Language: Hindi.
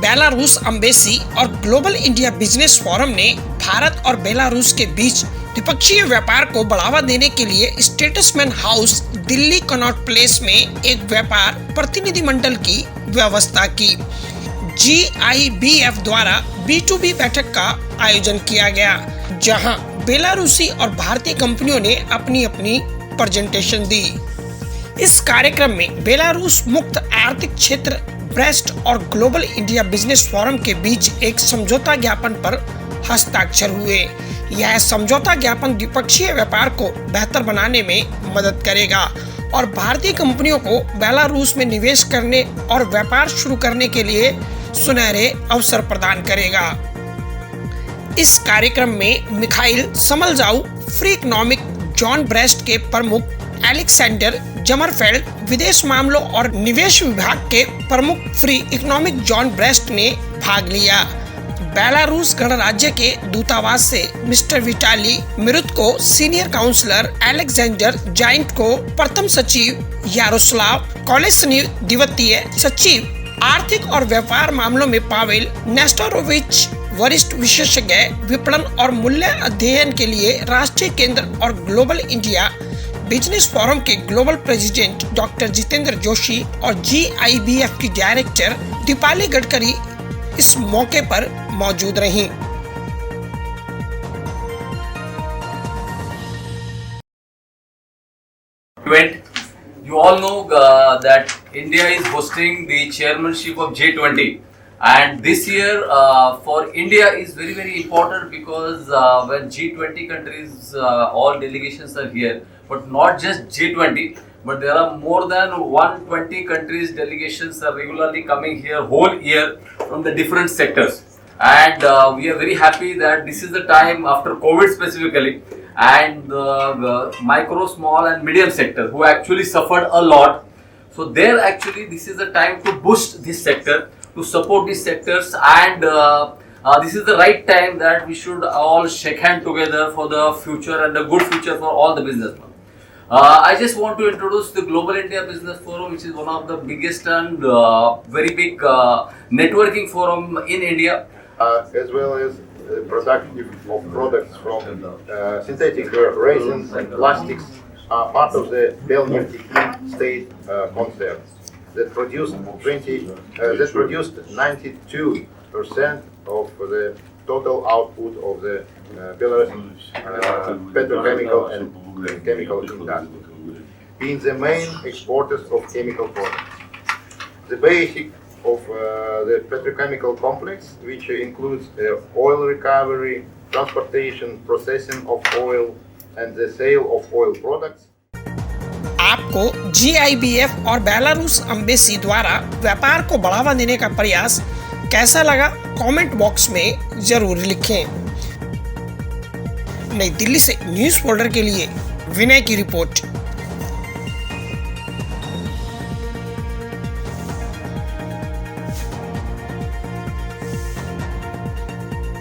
बेलारूस एम्बेसी और ग्लोबल इंडिया बिजनेस फोरम ने भारत और बेलारूस के बीच द्विपक्षीय व्यापार को बढ़ावा देने के लिए statesman house Delhi Connaught place में एक व्यापार प्रतिनिधिमंडल की व्यवस्था की। GIBF द्वारा B2B बैठक का आयोजन किया गया, जहां बेलारूसी और भारतीय कंपनियों ने अपनी अपनी प्रेजेंटेशन दी। इस कार्यक्रम में बेलारूस मुक्त आर्थिक क्षेत्र ब्रेस्ट और ग्लोबल इंडिया बिजनेस फोरम के बीच एक समझौता ज्ञापन पर हस्ताक्षर हुए। यह समझौता ज्ञापन द्विपक्षीय व्यापार को बेहतर बनाने में मदद करेगा और भारतीय कंपनियों को बेलारूस में निवेश करने और व्यापार शुरू करने के लिए सुनहरे अवसर प्रदान करेगा। इस कार्यक्रम में मिखाइल समलजाऊ फ्री इकोनॉमिक जॉन ब्रेस्ट के प्रमुख एलेक्सेंडर जमरफेल्ड, विदेश मामलों और निवेश विभाग के प्रमुख फ्री इकोनॉमिक जॉन ब्रेस्ट ने भाग लिया। बेलारूस गणराज्य के दूतावास से mister Vitaly Mirutko, senior counsellor Alexander जाइंट को प्रथम सचिव यारोस्लाव कोलेसनी, द्वितीय सचिव आर्थिक और व्यापार मामलों में पावेल नेस्टोरोविच, वरिष्ठ विशेषज्ञ विपणन और मूल्य अध्ययन के लिए राष्ट्रीय केंद्र और ग्लोबल इंडिया बिजनेस फोरम के global president doctor Jitendra Joshi और GIBF की डायरेक्टर दीपाली गडकरी इस मौके पर मौजूद रहीं। You all know that India is hosting the chairmanship of G20, and this year for India is very important because when G20 countries all delegations are here, but not just G20, but there are more than 120 countries delegations are regularly coming here whole year from the different sectors, and we are very happy that this is the time after COVID specifically, and the micro, small and medium sector who actually suffered a lot. So there actually this is the time to boost this sector, to support these sectors, and this is the right time that we should all shake hand together for the future and a good future for all the businessmen. I just want to introduce the Global India Business Forum, which is one of the biggest and very big networking forum in India. As well as productive of products from synthetic resins and plastics are part of the Belneftekhim state concern that produced 92% of the total output of the Belarus petrochemical and chemical industry, being the main exporters of chemical products. The basic of the petrochemical complex, which includes oil recovery, transportation, processing of oil, and the sale of oil products. आपको GIBF और बेलारूस एम्बेसी द्वारा व्यापार को बढ़ावा देने का प्रयास कैसा लगा, कमेंट बॉक्स में जरूर लिखें। नई दिल्ली से न्यूज़ फोल्डर के लिए विनय की रिपोर्ट।